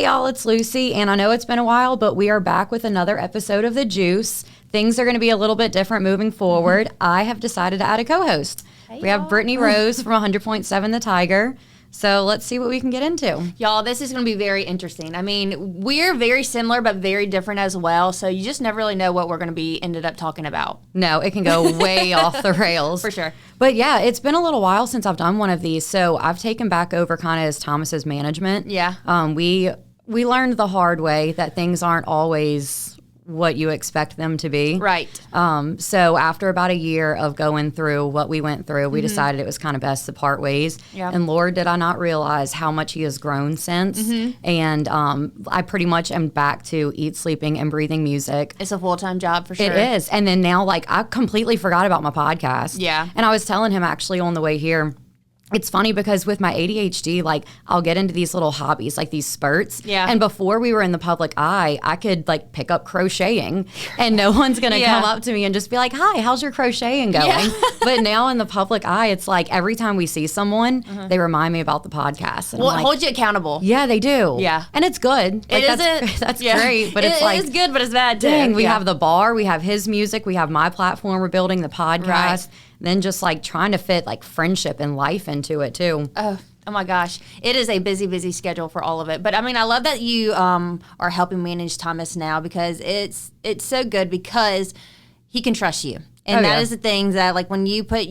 Hey y'all, it's Lucy, and I know it's been a while, but we are back with another episode of The Juice. Things are going to be a little bit different moving forward. I have decided to add a co-host. We have Brittany Rose from 100.7 The Tiger. So let's see what we can get into. Y'all, this is going to be very interesting. I mean, we're very similar, but very different as well. So you just never really know what we're going to be ended up talking about. No, it can go way off the rails. For sure. But yeah, it's been a little while since I've done one of these. So I've taken back over kind of as Thomas's management. Yeah. We learned the hard way that things aren't always what you expect them to be. Right. So after about a year of going through what we went through, we decided it was kind of best to part ways. Yeah. And Lord, did I not realize how much he has grown since. And I pretty much am back to eat, sleeping, and breathing music. It's a full-time job for sure. It is. And then now, like, I completely forgot about my podcast. Yeah. And I was telling him actually on the way here, it's funny because with my ADHD, like, I'll get into these little hobbies, like these spurts. Yeah. And before we were in the public eye, I could, like, pick up crocheting and no one's going to come up to me and just be like, hi, how's your crocheting going? Yeah. But now in the public eye, it's like every time we see someone, they remind me about the podcast. And well, I'm like, hold you accountable. Yeah, they do. Yeah. And it's good. Like, that's great. But it's like, it's good, but it's bad too. Dang, we have the bar, we have his music, we have my platform, we're building the podcast. Right. Then just like trying to fit like friendship and life into it too. Oh my gosh. It is a busy, busy schedule for all of it. But I mean, I love that you are helping manage Thomas now because it's so good because he can trust you. And that is the thing that like when you put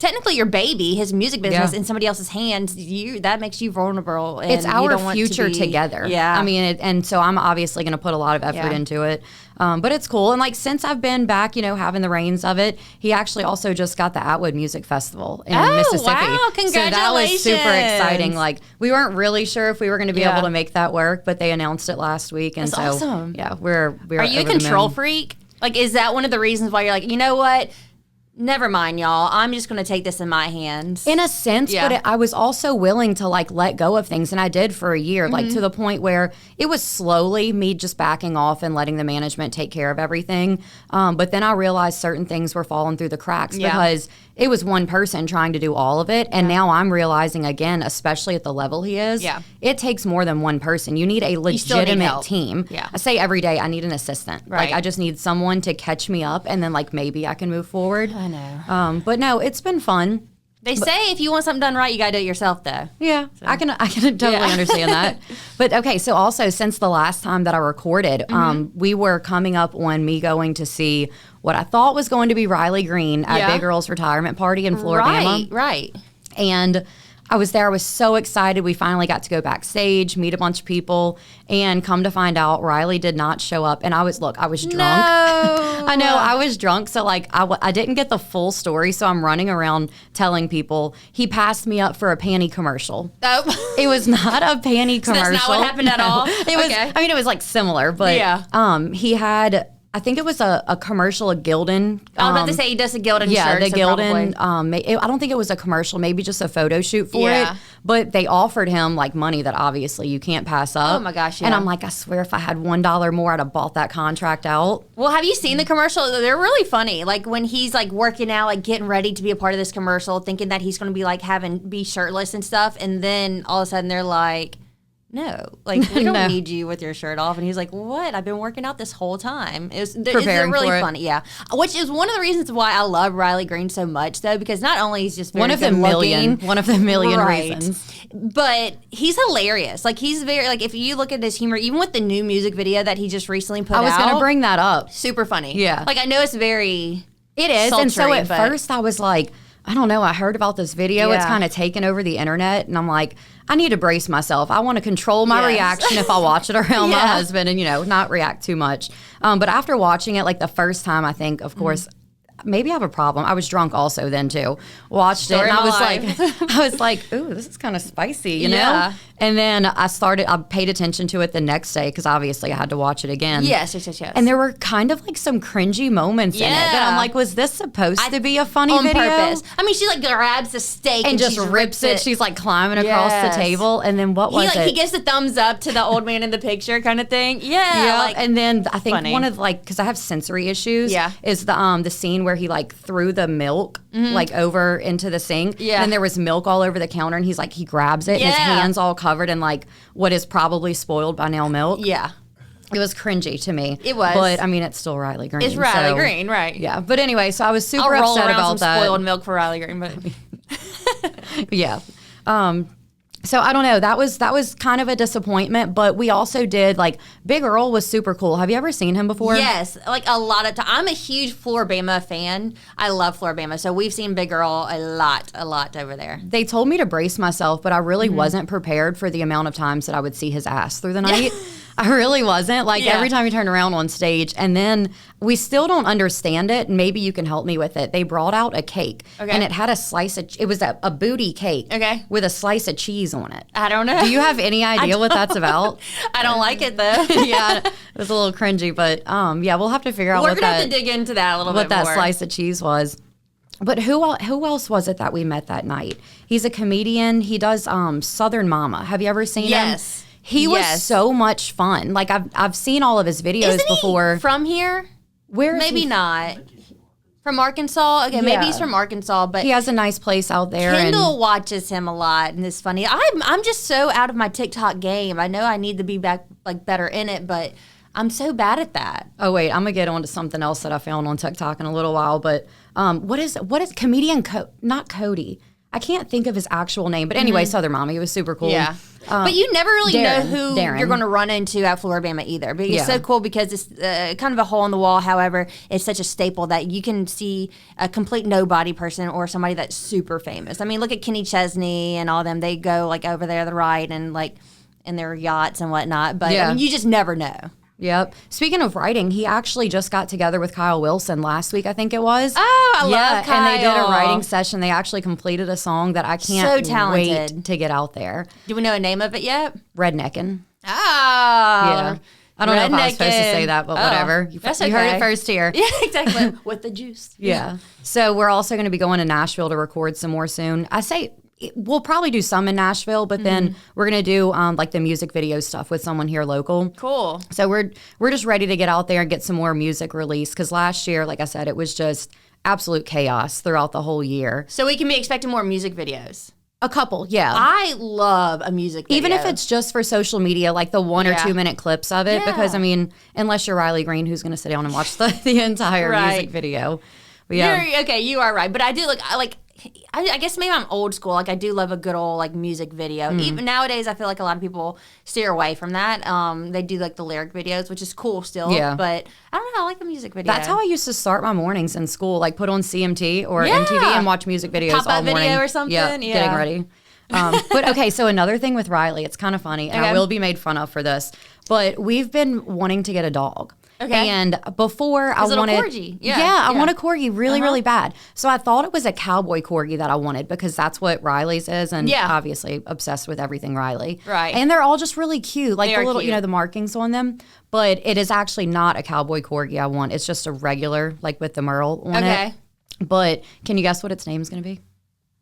technically your baby, his music business, in somebody else's hands, that makes you vulnerable. And it's our future together. Yeah. I mean, and so I'm obviously going to put a lot of effort into it. But it's cool. And like since I've been back, having the reins of it, he actually also just got the Atwood Music Festival in Mississippi. Wow, congratulations. So that was super exciting. Like we weren't really sure if we were going to be able to make that work, but they announced it last week. And That's awesome. Yeah, we're Are you a control freak? Like, is that one of the reasons why you're like, you know what? Never mind, y'all. I'm just going to take this in my hands. In a sense, but I was also willing to like let go of things, and I did for a year, like to the point where it was slowly me just backing off and letting the management take care of everything. But then I realized certain things were falling through the cracks because it was one person trying to do all of it, and now I'm realizing again, especially at the level he is, it takes more than one person. You need a legitimate team. Yeah. I say every day I need an assistant. Right. Like I just need someone to catch me up, and then like maybe I can move forward. I know. But no, it's been fun. They say if you want something done right, you got to do it yourself, though. Yeah, so. I can totally understand that. But okay, so also since the last time that I recorded, we were coming up on me going to see what I thought was going to be Riley Green at Big Girl's retirement party in Floribama. Right. And I was there. I was so excited. We finally got to go backstage, meet a bunch of people, and come to find out Riley did not show up. And I was drunk. No. I know, I was drunk. So like I didn't get the full story. So I'm running around telling people he passed me up for a panty commercial. Oh. It was not a panty commercial. So that's not what happened at all? It was, I mean, it was like similar, but he had... I think it was a commercial, a Gildan. I was about to say he does a Gildan shirt. Yeah, the so Gildan. I don't think it was a commercial, maybe just a photo shoot for it. But they offered him like money that obviously you can't pass up. Oh my gosh, And I'm like, I swear if I had $1 more, I'd have bought that contract out. Well, have you seen the commercial? They're really funny. Like when he's like working out, like getting ready to be a part of this commercial, thinking that he's going to be like be shirtless and stuff. And then all of a sudden they're like, no, like we don't need you with your shirt off. And he's like, what? I've been working out this whole time. It's really funny. Yeah. Which is one of the reasons why I love Riley Green so much though, because not only is just very one of the million reasons, but he's hilarious. Like he's very, like if you look at his humor, even with the new music video that he just recently put out. I was going to bring that up. Super funny. Yeah. Like I know it's very sultry, and so at first I was like, I don't know, I heard about this video. It's kind of taken over the internet. And I'm like, I need to brace myself. I want to control my reaction if I watch it around my husband and, not react too much. But after watching it, like the first time, I think, of course, maybe I have a problem. I was drunk also then too. Watched it and I was like, ooh, this is kind of spicy, you know? And then I paid attention to it the next day because obviously I had to watch it again. Yes. And there were kind of like some cringy moments in it that I'm like, was this supposed to be a funny video? On purpose. I mean, she like grabs the steak and just rips it. She's like climbing across the table. And then what was it? He gives the thumbs up to the old man in the picture kind of thing. Yeah. And then I think one of because I have sensory issues is the scene where where he like threw the milk like over into the sink. Yeah. And there was milk all over the counter, and he's like, he grabs it, and his hands all covered in like what is probably spoiled by now milk. Yeah. It was cringy to me. It was. But I mean, it's still Riley Green. It's Riley Green, right. Yeah. But anyway, so I was super I'll roll upset around about some that. spoiled milk for Riley Green, but Yeah. So I don't know. That was kind of a disappointment, but we also did like Big Earl was super cool. Have you ever seen him before? yes, like a lot of time. I'm a huge Floribama fan. I love Floribama, so we've seen Big Earl a lot over there. They told me to brace myself, but I really wasn't prepared for the amount of times that I would see his ass through the night. I really wasn't. Like every time he turned around on stage, and then we still don't understand it. Maybe you can help me with it. They brought out a cake, and it had a slice of. It was a booty cake, with a slice of cheese on it. I don't know. Do you have any idea what that's about? I don't like it though. Yeah, it was a little cringy, but yeah, we'll have to figure out. We're gonna have to dig into that a little bit more. What that slice of cheese was. But who else was it that we met that night? He's a comedian. He does Southern Mama. Have you ever seen him? Yes. He was so much fun. Like I've seen all of his videos before. He from here? Where is maybe he? Not. From Arkansas? Okay, maybe he's from Arkansas, but he has a nice place out there. Kendall watches him a lot, and it's funny. I'm just so out of my TikTok game. I know I need to be back like better in it, but I'm so bad at that. Oh wait, I'm gonna get on to something else that I found on TikTok in a little while. But what is comedian? Not Cody. I can't think of his actual name, but anyway, Southern Mama. He was super cool. Yeah. But you never really know who Darren. you're going to run into at Floribama either. But it's so cool because it's kind of a hole in the wall. However, it's such a staple that you can see a complete nobody person or somebody that's super famous. I mean, look at Kenny Chesney and all them. They go like over there to the right and like in their yachts and whatnot. But I mean, you just never know. Yep. Speaking of writing, he actually just got together with Kyle Wilson last week, I think it was. Oh, I love Kyle. And they did a writing session. They actually completed a song that I can't wait to get out there. Do we know a name of it yet? Redneckin'. Ah. Yeah. I don't know if I was supposed to say that, but whatever. You heard it first here. Yeah, exactly. With the juice. Yeah. So we're also going to be going to Nashville to record some more soon. I say we'll probably do some in Nashville, but then we're going to do like the music video stuff with someone here local. Cool. So we're just ready to get out there and get some more music released because last year, like I said, it was just absolute chaos throughout the whole year. So we can be expecting more music videos. A couple, yeah. I love a music video. Even if it's just for social media, like the 1 or 2 minute clips of it, because I mean, unless you're Riley Green, who's going to sit down and watch the entire music video. But yeah. Okay, you are right. But I do I guess maybe I'm old school. Like I do love a good old like music video. Even nowadays, I feel like a lot of people steer away from that. They do like the lyric videos, which is cool still. Yeah. But I don't know. I like the music video. That's how I used to start my mornings in school. Like put on CMT or MTV and watch music videos Pop-up all morning. video or something. Yeah, getting ready. But okay, so another thing with Riley, it's kind of funny, and I will be made fun of for this, but we've been wanting to get a dog. Okay. And before I wanted, corgi. I want a corgi really bad. So I thought it was a cowboy corgi that I wanted because that's what Riley's is, and obviously obsessed with everything Riley. Right. And they're all just really cute, like the little, cute. the markings on them. But it is actually not a cowboy corgi I want. It's just a regular, like with the Merle on it. But can you guess what its name's going to be?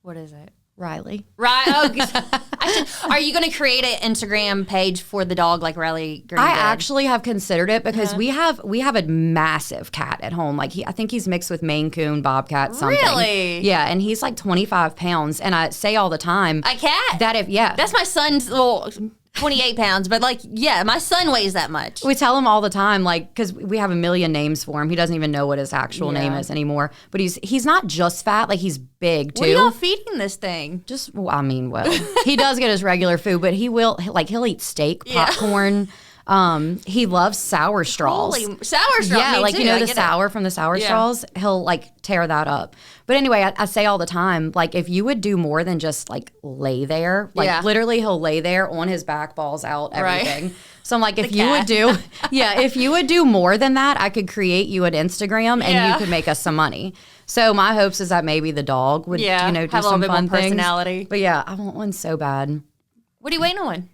What is it? Riley. Right. Oh, are you going to create an Instagram page for the dog like Riley Green I did? actually have considered it because we have a massive cat at home. Like I think he's mixed with Maine Coon, Bobcat, something. Really? Yeah, and he's like 25 pounds. And I say all the time, a cat. That's my son's 28 pounds, but my son weighs that much. We tell him all the time, like, because we have a million names for him. He doesn't even know what his actual name is anymore. But he's not just fat, like he's big too. What are y'all feeding this thing? He does get his regular food, but he'll eat steak, popcorn. He loves sour straws. Holy sour straws. Yeah, Me like too. the sour from the sour straws. He'll like tear that up. But anyway, I say all the time, like if you would do more than just like lay there, like literally he'll lay there on his back, balls out, everything. Right. So I'm like, if you would do more than that, I could create you an Instagram and you could make us some money. So my hopes is that maybe the dog would, do have some a bit fun more personality. Things. But yeah, I want one so bad. What are you waiting on?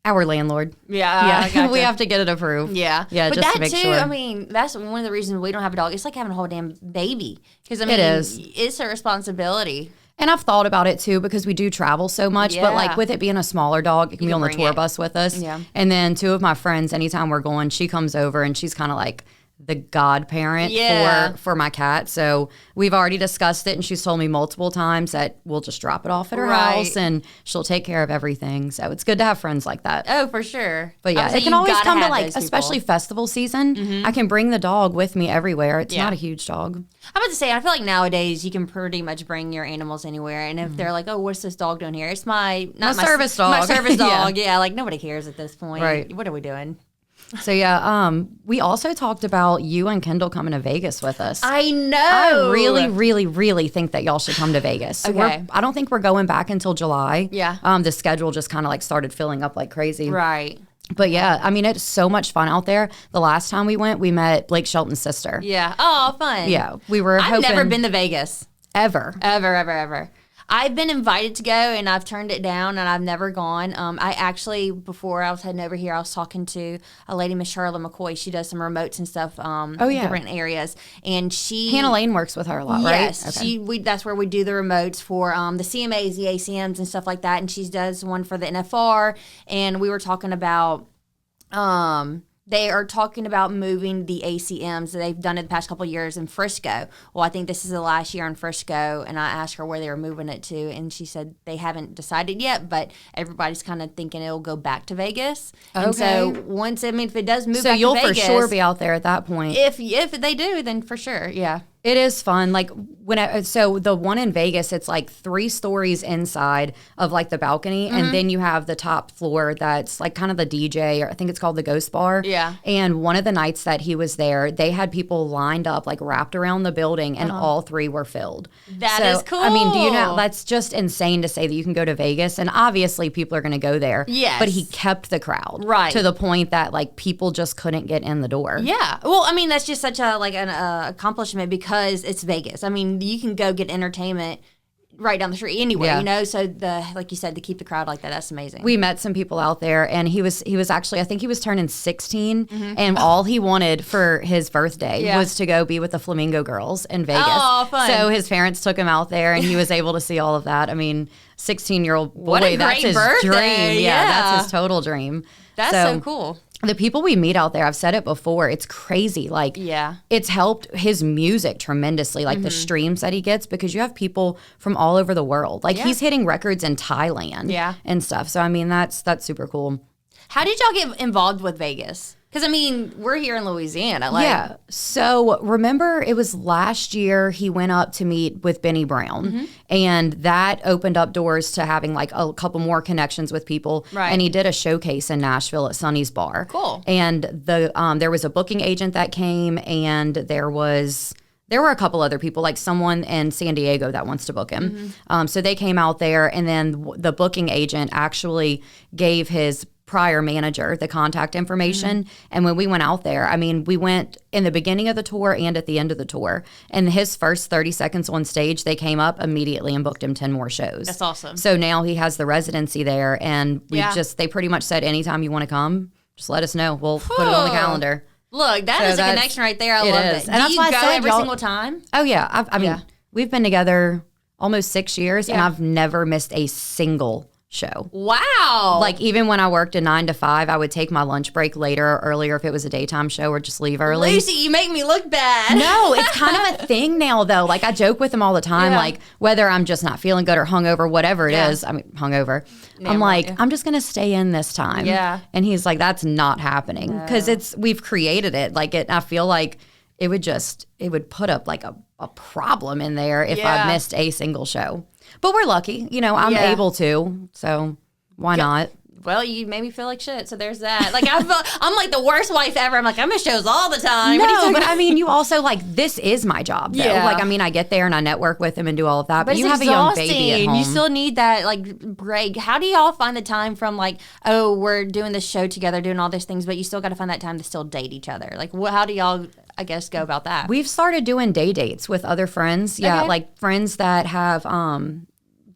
Our landlord. Yeah. Gotcha. We have to get it approved. Yeah. Yeah, but just that to make too, sure. I mean, that's one of the reasons we don't have a dog. It's like having a whole damn baby. Because, I mean, it is. It's a responsibility. And I've thought about it too because we do travel so much. But like with it being a smaller dog, it can be on the tour bus with us. Yeah. And then two of my friends, anytime we're going, she comes over and she's kind of like, the godparent for my cat. So we've already discussed it, and she's told me multiple times that we'll just drop it off at her house and she'll take care of everything. So it's good to have friends like that. Oh, for sure. But yeah, it can always come to like, especially festival season. I can bring the dog with me everywhere. It's not a huge dog. I'm about to say, I feel like nowadays you can pretty much bring your animals anywhere. And if they're like, oh, what's this dog doing here? It's my service dog. My service dog. Yeah, like nobody cares at this point. Right. What are we doing? So yeah, we also talked about you and Kendall coming to Vegas with us. I know. I really, really, really think that y'all should come to Vegas. Okay. I don't think we're going back until July. Yeah. The schedule just kind of like started filling up like crazy. Right. But yeah, I mean, it's so much fun out there. The last time we went, we met Blake Shelton's sister. Yeah. Oh, fun. Yeah. We were I've never been to Vegas. Ever. I've been invited to go, and I've turned it down, and I've never gone. I actually, before I was heading over here, I was talking to a lady, Miss Charlotte McCoy. She does some remotes and stuff, different areas. And Hannah Lane works with her a lot, right? Yes. Okay. That's where we do the remotes for the CMAs, the ACMs, and stuff like that. And she does one for the NFR. And we were talking about... they are talking about moving the ACMs that they've done it the past couple of years in Frisco. Well, I think this is the last year in Frisco, and I asked her where they were moving it to, and she said they haven't decided yet, but everybody's kind of thinking it'll go back to Vegas. Okay. And so if it does move back to Vegas... So you'll for sure be out there at that point. If they do, then for sure, yeah. It is fun. Like so the one in Vegas, it's like 3 stories inside of like the balcony, and then you have the top floor that's like kind of the DJ, or I think it's called the Ghost Bar. Yeah. And one of the nights that he was there, they had people lined up like wrapped around the building, and all 3 were filled. That is cool. I mean, do you know, that's just insane to say that you can go to Vegas, and obviously people are going to go there. Yes. But he kept the crowd. Right. To the point that like people just couldn't get in the door. Yeah. Well, I mean, that's just such a like an accomplishment because it's Vegas. I mean, you can go get entertainment right down the street anywhere, you know? So like you said, to keep the crowd like that's amazing. We met some people out there, and he was actually, I think he was turning 16, and all he wanted for his birthday was to go be with the Flamingo Girls in Vegas. Oh, fun. So his parents took him out there, and he was able to see all of that. I mean, 16-year-old boy, that's his dream. Yeah, that's his total dream. That's so cool. The people we meet out there, I've said it before, it's crazy. Like, it's helped his music tremendously, like the streams that he gets, because you have people from all over the world. Like, he's hitting records in Thailand and stuff. So, I mean, that's super cool. How did y'all get involved with Vegas? Because, I mean, we're here in Louisiana. Yeah. So, remember, it was last year he went up to meet with Benny Brown. And that opened up doors to having, like, a couple more connections with people. Right. And he did a showcase in Nashville at Sonny's Bar. Cool. And there was a booking agent that came, and there were a couple other people, like someone in San Diego that wants to book him. So they came out there, and then the booking agent actually gave his prior manager the contact information. And when we went out there, I mean, we went in the beginning of the tour and at the end of the tour. And his first 30 seconds on stage, they came up immediately and booked him 10 more shows. That's awesome. So now he has the residency there, and they pretty much said, anytime you want to come, just let us know. We'll put it on the calendar. Look, that is a connection right there. I love it. And do you go every single time? Oh, yeah. I mean, we've been together almost 6 years, and I've never missed a single show. Wow. Like, even when I worked a 9 to 5, I would take my lunch break later or earlier if it was a daytime show, or just leave early. Lucy, you make me look bad. No, it's kind of a thing now, though. Like, I joke with him all the time, like, whether I'm just not feeling good or hungover, whatever it is. I mean, hungover. I'm like, I'm just going to stay in this time. Yeah. And he's like, that's not happening. Because we've created it. Like, I feel like it would put up like a problem in there if I missed a single show. But we're lucky, you know, I'm able to, so why not? Well, you made me feel like shit, so there's that. Like, I'm like the worst wife ever. I'm like, I'm at shows all the time. No, but I mean, you also, like, this is my job, though. Yeah. Like, I mean, I get there and I network with him and do all of that, but you have a young baby at home. You still need that, like, break. How do y'all find the time from, like, oh, we're doing this show together, doing all these things, but you still got to find that time to still date each other? Like, how do y'all, I guess, go about that? We've started doing day dates with other friends. Yeah, like, friends that have,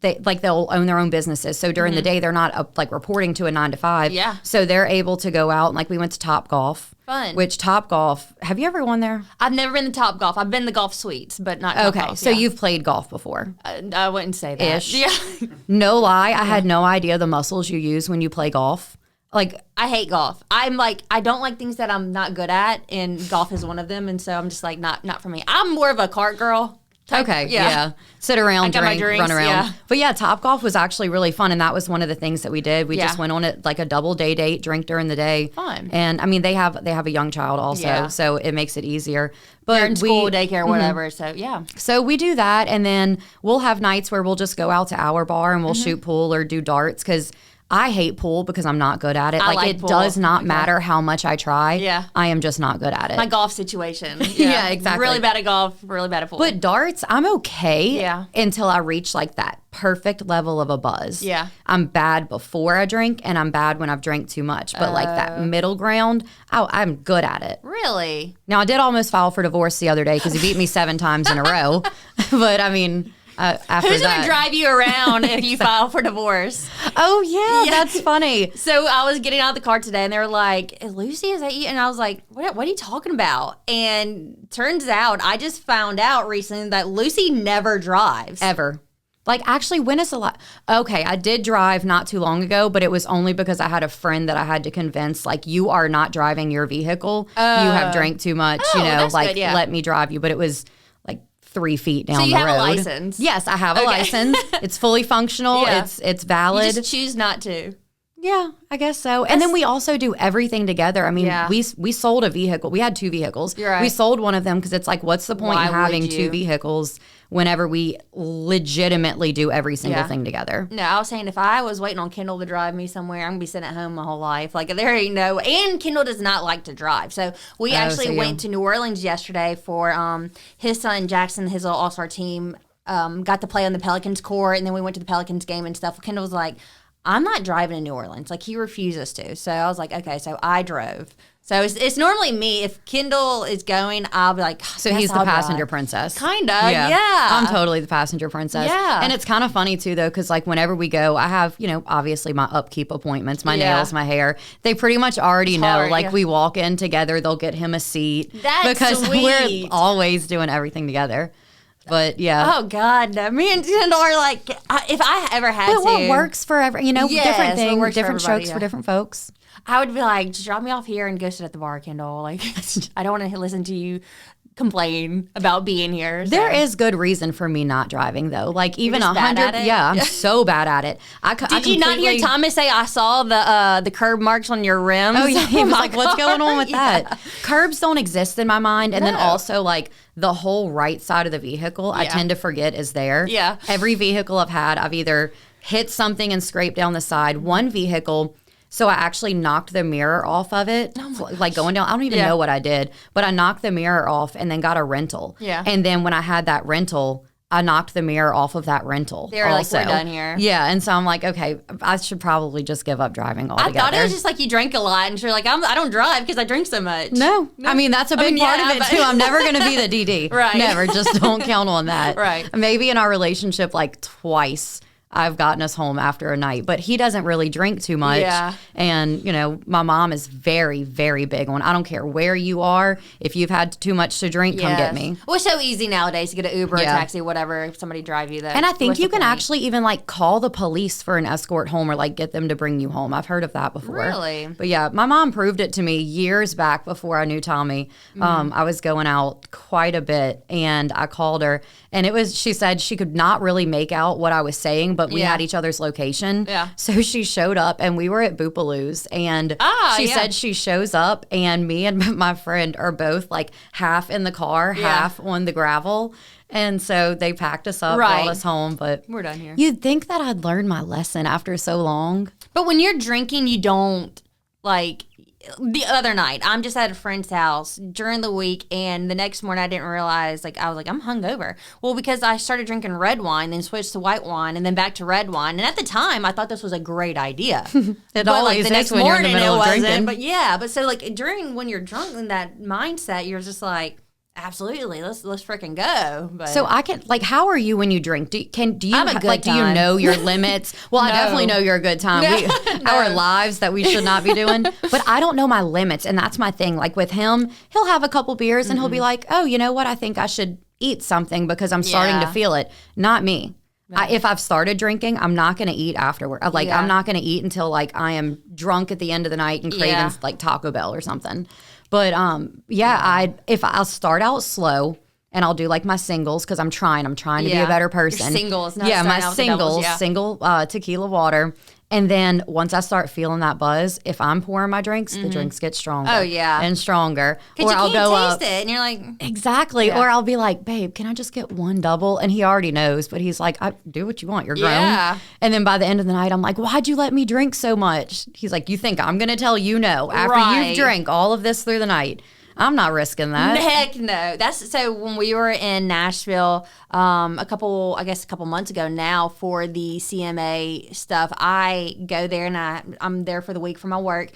they'll own their own businesses. So during the day, they're not like reporting to a 9 to 5. Yeah. So they're able to go out, and like we went to Top Golf. Fun. Which Top Golf, have you ever won there? I've never been to Top Golf. I've been to Golf Suites, but not Top Golf. So you've played golf before. I wouldn't say that. Ish. Yeah. No lie, I had no idea the muscles you use when you play golf. Like, I hate golf. I'm like, I don't like things that I'm not good at, and golf is one of them. And so I'm just like, not for me. I'm more of a cart girl. Okay, yeah. Sit around, drink, run around. Yeah. But yeah, Topgolf was actually really fun, and that was one of the things that we did. We just went on it like a double day date, drink during the day. Fun. And I mean, they have a young child also, so it makes it easier. But they're in school, daycare, whatever. So yeah. So we do that, and then we'll have nights where we'll just go out to our bar and we'll shoot pool or do darts because I hate pool because I'm not good at it. I like it pool. does not matter how much I try. Yeah. I am just not good at it. My golf situation. Yeah, exactly. Really bad at golf, really bad at pool. But darts, I'm okay Yeah. until I reach like that perfect level of a buzz. Yeah. I'm bad before I drink and I'm bad when I've drank too much. But like that middle ground, I'm good at it. Really? Now, I did almost file for divorce the other day because he beat me 7 times in a row. But I mean... after Who's that. going to drive you around if you file for divorce? Oh, yeah, that's funny. So I was getting out of the car today, and they were like, Lucy, is that you? And I was like, what are you talking about? And turns out, I just found out recently that Lucy never drives. Ever. Like, actually, when is the last... Okay, I did drive not too long ago, but it was only because I had a friend that I had to convince, like, you are not driving your vehicle. You have drank too much, that's like, good, yeah. let me drive you. But it was, like, 3 feet down the road. So you have a license? Yes, I have a license. It's fully functional. Yeah. It's valid. You just choose not to. Yeah, I guess so. And then we also do everything together. I mean, Yeah. we sold a vehicle. We had 2 vehicles. You're right. We sold one of them because it's like, what's the point Why in having would 2 you? vehicles whenever we legitimately do every single Yeah. thing together? No, I was saying if I was waiting on Kendall to drive me somewhere, I'm going to be sitting at home my whole life. Like, there ain't no... And Kendall does not like to drive. So we actually went to New Orleans yesterday for his son, Jackson, his little all-star team, got to play on the Pelicans court, and then we went to the Pelicans game and stuff. Kendall was like, I'm not driving to New Orleans. Like, he refuses to. So I was like, okay, so I drove. So it's normally me. If Kendall is going, I'll be like, So he's the passenger princess. Kind of, yeah. I'm totally the passenger princess. Yeah. And it's kind of funny, too, though, because, like, whenever we go, I have, obviously my upkeep appointments, my nails, my hair. They pretty much already know. hard, Like, yeah. we walk in together, they'll get him a seat. That's because sweet. we're always doing everything together. But, yeah. Oh, God, no. Me and Kendall are like, if I ever had But to. what works for Yes, different what things, works for different everybody, strokes for different folks. I would be like, just drop me off here and go sit at the bar, Kendall. Like, I don't want to listen to you complain about being here. So. There is good reason for me not driving, though. Like, even just bad 100. at it? Yeah, I'm so bad at it. Did you not hear Thomas say, I saw the curb marks on your rims? Oh, yeah. He was my like, what's God. going on with that? Curbs don't exist in my mind. And then No. also, like, the whole right side of the vehicle, I tend to forget is there. Yeah. Every vehicle I've had, I've either hit something and scraped down the side. One vehicle... So I actually knocked the mirror off of it, like going down. I don't even know what I did, but I knocked the mirror off and then got a rental. Yeah. And then when I had that rental, I knocked the mirror off of that rental. They were also. like, we're done here. Yeah. And so I'm like, okay, I should probably just give up driving altogether. I thought it was just like you drank a lot, and you're like, I don't drive because I drink so much. No. I mean, that's a big part of it, but- too. I'm never going to be the DD. Right. Never. Just don't count on that. Right. Maybe in our relationship, like twice, I've gotten us home after a night, but he doesn't really drink too much. Yeah. And, my mom is very, very big on, I don't care where you are. If you've had too much to drink, come get me. Well, it's so easy nowadays to get an Uber, Yeah. a taxi, whatever, if somebody drive you there. And I think you can actually even like call the police for an escort home or like get them to bring you home. I've heard of that before. Really? But yeah, my mom proved it to me years back before I knew Tommy. I was going out quite a bit and I called her and she said she could not really make out what I was saying, but we had each other's location. Yeah. So she showed up and we were at Boopaloo's and she said she shows up and me and my friend are both like half in the car, half on the gravel. And so they packed us up, brought us home, but we're done here. You'd think that I'd learned my lesson after so long. But when you're drinking, you don't, like, the other night, I'm just at a friend's house during the week, and the next morning I didn't realize, like, I was like, I'm hungover. Well, because I started drinking red wine, then switched to white wine, and then back to red wine. And at the time, I thought this was a great idea. It always is when you're in the middle of drinking. But but so, like, when you're drunk in that mindset, you're just like, absolutely, let's freaking go. But So I can how are you when you drink? Do you I'm a good do you time. know your limits? Well, I No. definitely know you're a good time. Our lives that we should not be doing, but I don't know my limits, and that's my thing. Like with him, he'll have a couple beers and he'll be like, "Oh, you know what? I think I should eat something because I'm starting to feel it." Not me. if I've started drinking, I'm not going to eat afterward. I'm not going to eat until like I am drunk at the end of the night and craving like Taco Bell or something. But I'll start out slow and I'll do like my singles because I'm trying to be a better person. Your singles, not my out with the singles, doubles, single tequila water. And then once I start feeling that buzz, if I'm pouring my drinks, the drinks get stronger. Oh, yeah. And stronger. Because you can't taste it. And you're like... Exactly. Yeah. Or I'll be like, babe, can I just get one double? And he already knows, but he's like, do what you want. You're grown. Yeah. And then by the end of the night, I'm like, why'd you let me drink so much? He's like, you think I'm going to tell you no after you've drank all of this through the night? I'm not risking that. Heck no. So when we were in Nashville a couple months ago now for the CMA stuff, I go there and I'm there for the week for my work.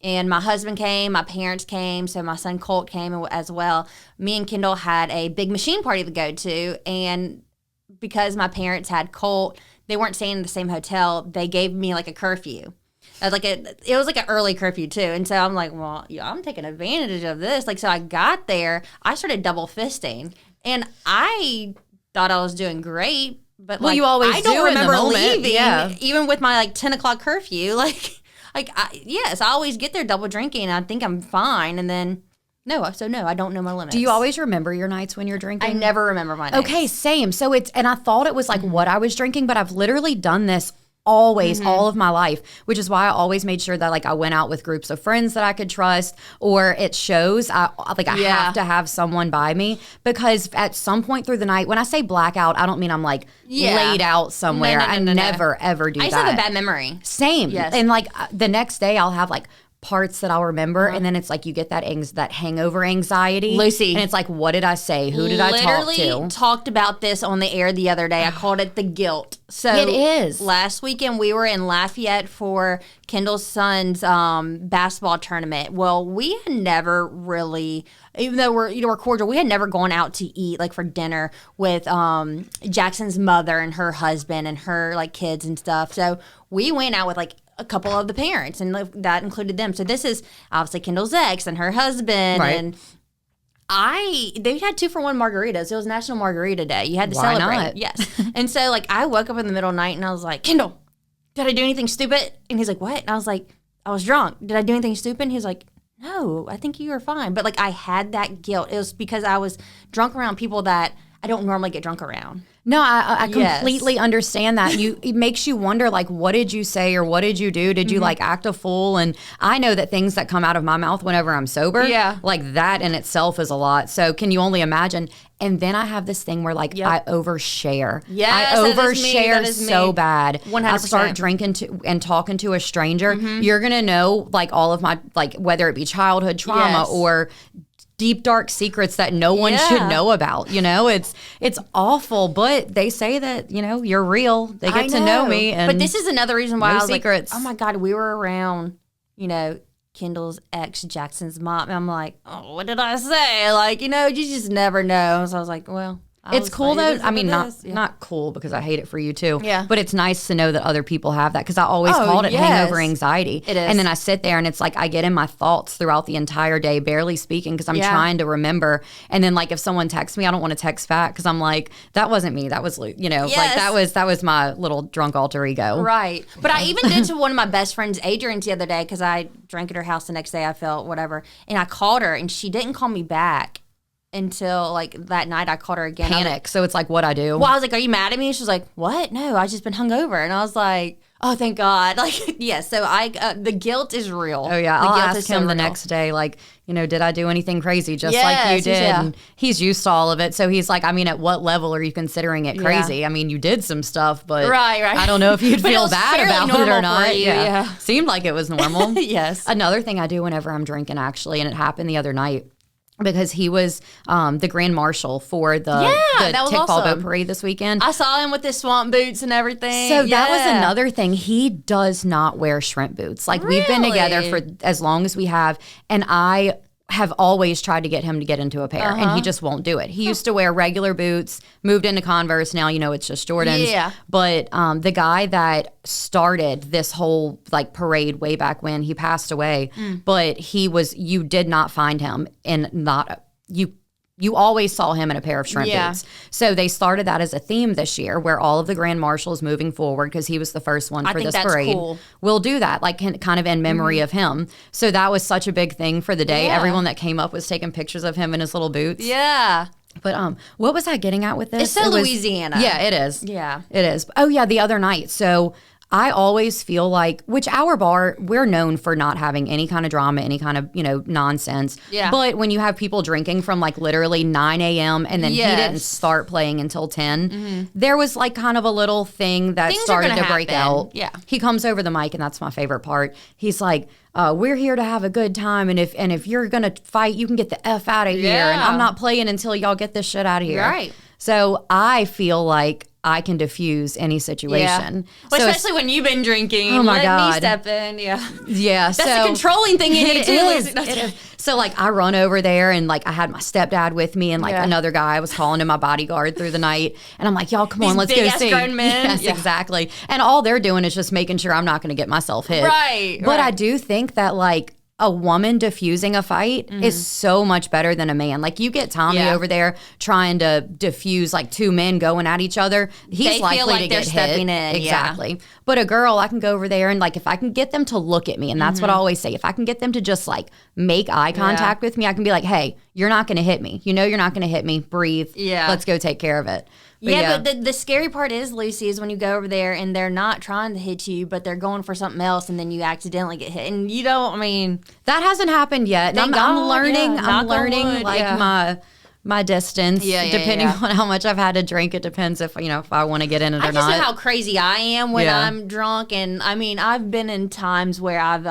And my husband came, my parents came, so my son Colt came as well. Me and Kendall had a big machine party to go to. And because my parents had Colt, they weren't staying in the same hotel. They gave me like a curfew. It was like an early curfew too, and so I'm like, well, yeah, I'm taking advantage of this. Like, so I got there, I started double fisting, and I thought I was doing great, but you always I don't remember leaving, yeah. Even with my like 10 o'clock curfew. I always get there double drinking, and I think I'm fine, and then. No, I don't know my limits. Do you always remember your nights when you're drinking? I never remember my nights. Okay, same. So and I thought it was like what I was drinking, but I've literally done this always, all of my life, which is why I always made sure that like I went out with groups of friends that I could trust, or it shows I have to have someone by me, because at some point through the night, when I say blackout, I don't mean I'm like laid out somewhere. No. I never ever do that. I just have a bad memory. Same. Yes. And like the next day I'll have like parts that I'll remember, and then it's like you get that hangover anxiety. Lucy. And it's like, what did I say? Who did I talk to? Literally talked about this on the air the other day. I called it the guilt. So it is. Last weekend we were in Lafayette for Kendall's son's basketball tournament. Well, we had never really, even though we're cordial, we had never gone out to eat like for dinner with Jackson's mother and her husband and her like kids and stuff. So we went out with like a couple of the parents, and that included them. So this is obviously Kendall's ex and her husband, right. And they had 2-for-1 margaritas. It was National Margarita Day. You had to Why celebrate. Not? Yes. And so like I woke up in the middle of the night and I was like, Kendall, did I do anything stupid? And he's like, what? And I was like, I was drunk. Did I do anything stupid? And he's like, no, I think you were fine. But like I had that guilt. It was because I was drunk around people that I don't normally get drunk around. No, I completely understand that. It makes you wonder, like, what did you say or what did you do? Did you like act a fool? And I know that things that come out of my mouth whenever I'm sober, like that in itself is a lot. So can you only imagine? And then I have this thing where like I overshare. Yes, I overshare so bad. 100%. I start drinking and talking to a stranger. You're gonna know like all of my, like, whether it be childhood trauma or deep dark secrets that no one should know about. You know, it's awful, but they say that, you know, you're real. They get to know me. And but this is another reason why I was secrets. like, oh my God, we were around, you know, Kendall's ex, Jackson's mom. And I'm like, oh, what did I say? Like, you know, you just never know. So I was like, well, it's cool though. I mean, not cool because I hate it for you too. Yeah. But it's nice to know that other people have that, because I always called it hangover anxiety. It is. And then I sit there and it's like I get in my thoughts throughout the entire day, barely speaking, because I'm trying to remember. And then like if someone texts me, I don't want to text back because I'm like, that wasn't me. That was, you know, like that was my little drunk alter ego. Right. But I even did to one of my best friends, Adrian's, the other day, because I drank at her house the next day. I felt whatever. And I called her and she didn't call me back until like that night. I called her again. Panic. So it's like what I do. Well, I was like, are you mad at me? She was like, what? No, I just been hungover. And I was like, oh, thank God. Like, yeah. So the guilt is real. Oh yeah. I'll ask him the next day, like, you know, did I do anything crazy just like you did? And he's used to all of it. So he's like, I mean, at what level are you considering it crazy? Yeah. I mean, you did some stuff, but right. I don't know if you'd feel bad about it or not. Yeah. Seemed like it was normal. Yes. Another thing I do whenever I'm drinking, actually, and it happened the other night, because he was the grand marshal for the Tickball awesome. Boat Parade this weekend. I saw him with his swamp boots and everything. So that was another thing. He does not wear shrimp boots. Like, we've been together for as long as we have, and I have always tried to get him to get into a pair, and he just won't do it. He used to wear regular boots, moved into Converse. Now, you know, it's just Jordans. Yeah. But the guy that started this whole like parade way back when, he passed away, but you did not find him you always saw him in a pair of shrimp Yeah. boots. So they started that as a theme this year where all of the grand marshals moving forward, because he was the first one for think this that's parade, cool. will do that, like kind of in memory of him. So that was such a big thing for the day. Yeah. Everyone that came up was taking pictures of him in his little boots. Yeah. But what was I getting at with this? It's so Louisiana. Yeah, it is. Yeah. It is. Oh, yeah, the other night. So I always feel like, which our bar, we're known for not having any kind of drama, any kind of, nonsense. Yeah. But when you have people drinking from like literally 9 a.m. and then he didn't start playing until 10, there was like kind of a little thing that Things are started gonna to break happen. out. Yeah. He comes over the mic, and that's my favorite part. He's like, we're here to have a good time, and if you're going to fight, you can get the F out of here, and Yeah. I'm not playing until y'all get this shit out of here. Right. So I feel like I can diffuse any situation. Well, So especially when you've been drinking. Oh, my Let God. me step in. Yeah. yeah, That's so the controlling thing in you it too. is. Lucy. It is. So like I run over there, and like I had my stepdad with me, and like Yeah. another guy I was calling him my bodyguard through the night, and I'm like, y'all come on, These let's go big-ass see. grown men. Yes, Yeah. exactly. And all they're doing is just making sure I'm not going to get myself hit. Right. But I right. do think that like a woman diffusing a fight is so much better than a man. Like you get Tommy Yeah. over there trying to diffuse like two men going at each other. He's They feel likely like to they're get stepping hit. in, yeah. Exactly. But a girl, I can go over there and like if I can get them to look at me, and that's what I always say, if I can get them to just like make eye contact with me, I can be like, hey, you're not going to hit me. You know you're not going to hit me. Breathe. Yeah. Let's go take care of it. But the scary part is, Lucy, is when you go over there and they're not trying to hit you, but they're going for something else, and then you accidentally get hit. And you don't, I mean, that hasn't happened yet. And Thank I'm God, learning. yeah. I'm Knock on learning wood, like yeah. my distance, Yeah, yeah, depending yeah. on how much I've had to drink. It depends if I want to get in it or I just not. know how crazy I am when Yeah. I'm drunk. And I mean, I've been in times where I've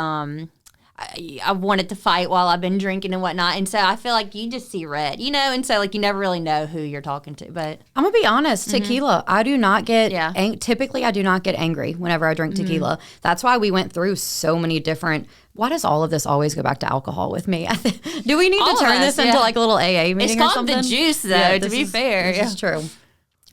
wanted to fight while I've been drinking and whatnot. And so I feel like you just see red, and so like you never really know who you're talking to. But I'm gonna be honest. Tequila, I do not get. Yeah. Typically, I do not get angry whenever I drink tequila. That's why we went through so many different. Why does all of this always go back to alcohol with me? Do we need All to of turn us, this into yeah. like a little AA meeting it's or called something? the juice, though, to this be is- fair. This Yeah. is true.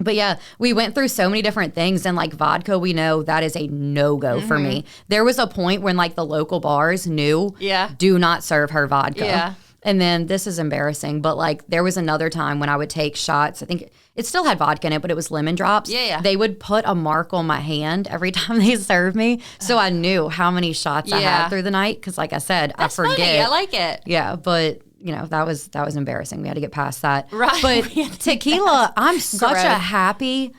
But yeah, we went through so many different things, and like vodka, we know that is a no-go for me. There was a point when like the local bars knew, Yeah. do not serve her vodka. Yeah. And then this is embarrassing, but like there was another time when I would take shots. I think it still had vodka in it, but it was lemon drops. Yeah, yeah. They would put a mark on my hand every time they served me, so I knew how many shots I Yeah. had through the night. Because like I said, That's I forget. funny. I like it. Yeah, but that was embarrassing. We had to get past that. Right. But We had to tequila, I'm such Gross. a happy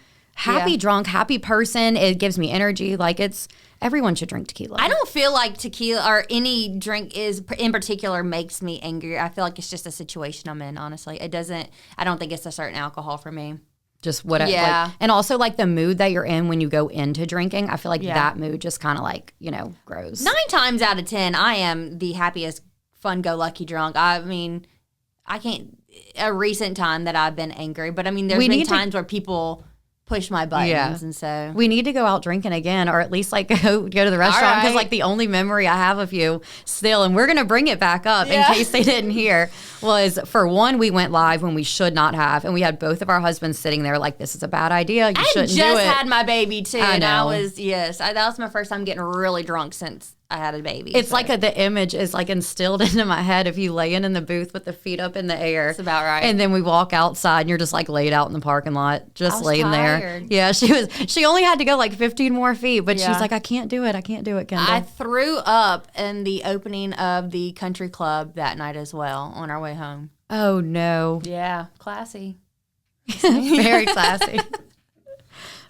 Yeah. drunk, happy person. It gives me energy. Like everyone should drink tequila. I don't feel like tequila or any drink in particular makes me angry. I feel like it's just a situation I'm in, honestly. It doesn't, I don't think it's a certain alcohol for me. Just whatever. Yeah. Like, and also like the mood that you're in when you go into drinking. I feel like Yeah. that mood just kind of like, grows. 9 times out of 10, I am the happiest, fun-go-lucky drunk. I mean, I can't, a recent time that I've been angry, but I mean, there's We been need to- times where people push my buttons, Yeah. and so. We need to go out drinking again, or at least like go to the restaurant, because right. like the only memory I have of you still, and we're gonna bring it back up Yeah. in case they didn't hear, was for one, we went live when we should not have, and we had both of our husbands sitting there like, this is a bad idea. You I shouldn't just do it. had my baby too, I and I know. was that was my first time getting really drunk since I had a baby. It's so. like the image is like instilled into my head of you laying in the booth with the feet up in the air. That's about right. And then we walk outside and you're just like laid out in the parking lot, just was laying there. tired. Yeah, she only had to go like 15 more feet, but Yeah. she's like, I can't do it, Kendall. I threw up in the opening of the country club that night as well on our way home. Oh no. Yeah, classy. Very classy.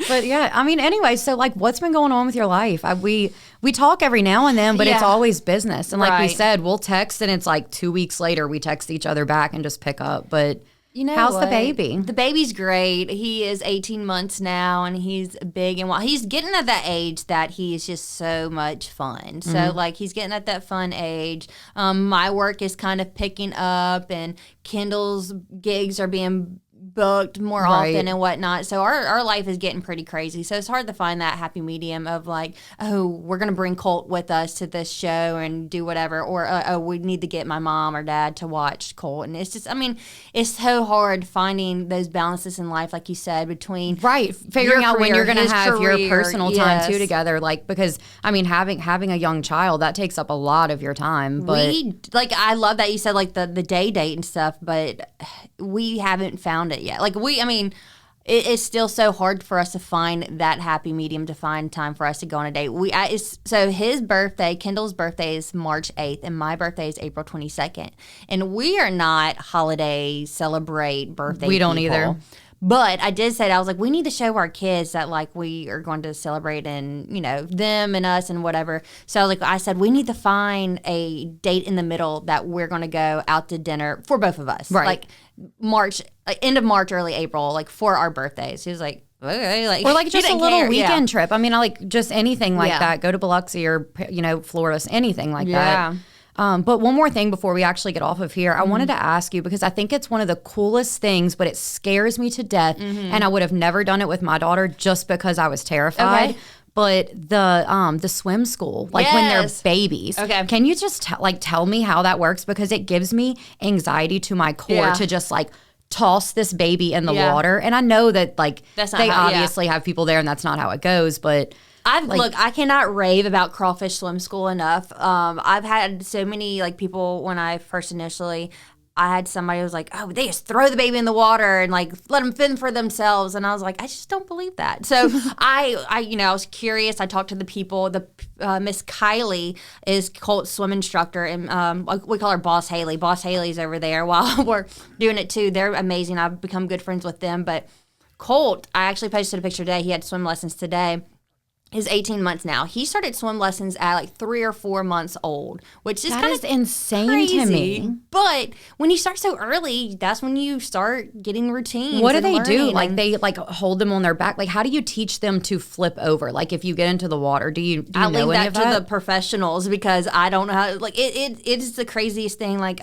But yeah, I mean, anyway, so like what's been going on with your life? We talk every now and then, but it's Yeah. always business. And like we Right. said, we'll text and it's like 2 weeks later we text each other back and just pick up. But how's the what? baby? The baby's great. He is 18 months now, and he's big. And while he's getting at that age that he is just so much fun. So, like, he's getting at that fun age. My work is kind of picking up, and Kendall's gigs are being booked more often and whatnot. So our life is getting pretty crazy. So it's hard to find that happy medium of like, oh, we're going to bring Colt with us to this show and do whatever. Or, oh, we need to get my mom or dad to watch Colt. And it's just, I mean, it's so hard finding those balances in life, like you said, between figuring out when you're going to have your personal time too together. Like, because I mean, having a young child, that takes up a lot of your time. But I love that you said like the day date and stuff, but we haven't found it yet. Like it's still so hard for us to find that happy medium, to find time for us to go on a date. So his birthday, Kendall's birthday is March 8th, and my birthday is April 22nd. And we are not holiday celebrate birthday We don't people. either. But I did say that I was like, we need to show our kids that like we are going to celebrate and, you know, them and us and whatever. So I said, we need to find a date in the middle that we're going to go out to dinner for both of us. Right. Like end of March, early April, like for our birthdays. He was like, okay. Like, or like just a little weekend yeah. trip. I mean, I like just anything like that. Go to Biloxi or, you know, Florida, anything like that. But one more thing before we actually get off of here, I wanted to ask you, because I think it's one of the coolest things, but it scares me to death. And I would have never done it with my daughter just because I was terrified. Okay. But the swim school, like when they're babies. Okay. Can you just tell me how that works? Because it gives me anxiety to my core to just like toss this baby in the water. And I know that like they obviously have people there and that's not how it goes, but look, I cannot rave about crawfish swim school enough. I've had so many like people when I first initially, I had somebody who was like, oh, they just throw the baby in the water and like let them fend for themselves. And I was like, I just don't believe that. So I was curious. I talked to the people. The Miss Kylie is Colt's swim instructor, and we call her Boss Haley. Boss Haley's over there while we're doing it too. They're amazing. I've become good friends with them. But Colt, I actually posted a picture today. He had swim lessons today. Is 18 months now. He started swim lessons at like 3 or 4 months old, which is kind of insane crazy to me. But when you start so early, that's when you start getting routines. What do they do? Like they like hold them on their back. Like how do you teach them to flip over? Like if you get into the water, do you know any of that? I leave that to the professionals because I don't know how. Like it is the craziest thing. Like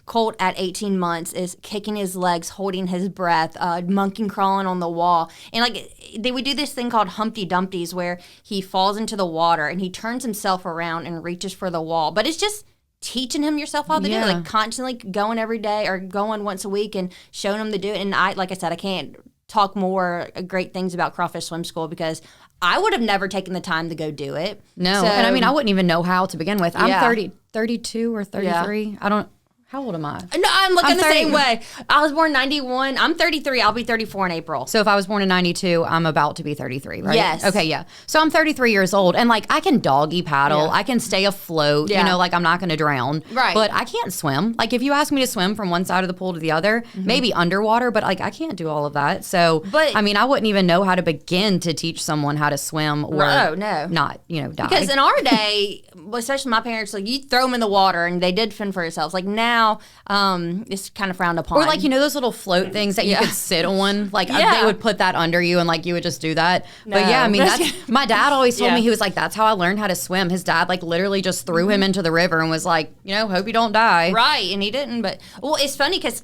Colt at 18 months is kicking his legs, holding his breath, monkey crawling on the wall, and like we do this thing called Humpty Dumpties where he falls into the water and he turns himself around and reaches for the wall. But it's just teaching him yourself how to do it, like constantly going every day or going once a week and showing him to do it. And like I said, I can't talk more great things about Crawfish Swim School because I would have never taken the time to go do it. No. And I mean, I wouldn't even know how to begin with. I'm 32 or 33. Yeah. How old am I? No, I'm looking the same way. I was born 91. I'm 33. I'll be 34 in April. So if I was born in 92, I'm about to be 33, right? Yes. Okay, yeah. So I'm 33 years old, and like I can doggy paddle. I can stay afloat. You know, like I'm not going to drown. Right. But I can't swim. Like if you ask me to swim from one side of the pool to the other, maybe underwater, but like I can't do all of that. So, I mean, I wouldn't even know how to begin to teach someone how to swim or not, die. Because in our day, especially my parents, like you throw them in the water and they did fend for themselves. Like now, it's kind of frowned upon. Or like, those little float things that you could sit on, like they would put that under you and like you would just do that. No. But yeah, I mean, that's, my dad always told me, he was like, that's how I learned how to swim. His dad like literally just threw him into the river and was like, hope you don't die. Right. And he didn't. But well, it's funny because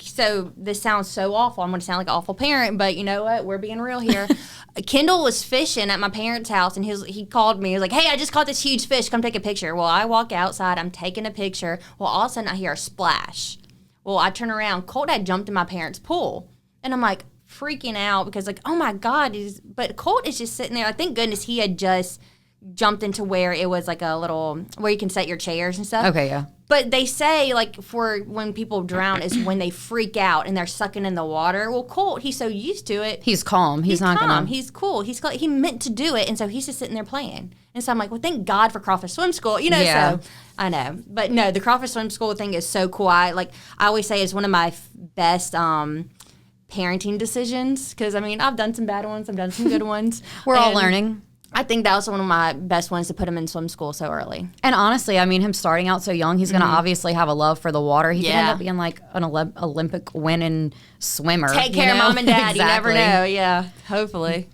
this sounds so awful. I'm going to sound like an awful parent, but you know what? We're being real here. Kendall was fishing at my parents' house and he called me. He was like, hey, I just caught this huge fish. Come take a picture. Well, I walk outside. I'm taking a picture. Well, all of a sudden I hear a splash. Well, I turn around. Colt had jumped in my parents' pool. And I'm like freaking out because like, oh my God. But Colt is just sitting there. Like, thank goodness he had just jumped into where it was like a little, where you can set your chairs and stuff. Okay, yeah. But they say like for when people drown is when they freak out and they're sucking in the water. Well, Colt, he's so used to it. He's calm. He's not calm. gonna. He's cool. He meant to do it. And so he's just sitting there playing. And so I'm like, well, thank God for Crawfish Swim School. So I know. But no, the Crawfish Swim School thing is so cool. I always say it's one of my best parenting decisions. Because, I mean, I've done some bad ones. I've done some good ones. We're all learning. I think that was one of my best ones to put him in swim school so early. And honestly, I mean, him starting out so young, he's going to obviously have a love for the water. He could end up being like an Olympic winning swimmer. Take care of mom and dad. Exactly. You never know. Yeah, hopefully.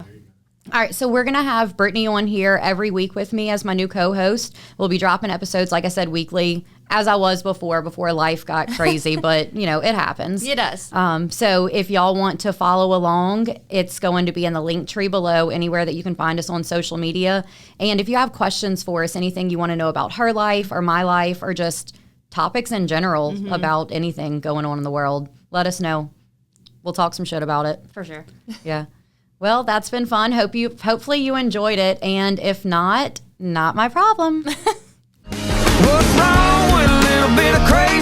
All right, so we're going to have Brittany on here every week with me as my new co-host. We'll be dropping episodes, like I said, weekly. as I was before life got crazy, but you know, it happens. It does. So if y'all want to follow along, it's going to be in the link tree below, anywhere that you can find us on social media. And if you have questions for us, anything you want to know about her life or my life or just topics in general about anything going on in the world, let us know. We'll talk some shit about it. For sure. Yeah. Well, that's been fun. Hopefully you enjoyed it. And if not my problem. What's wrong with a little bit of crazy?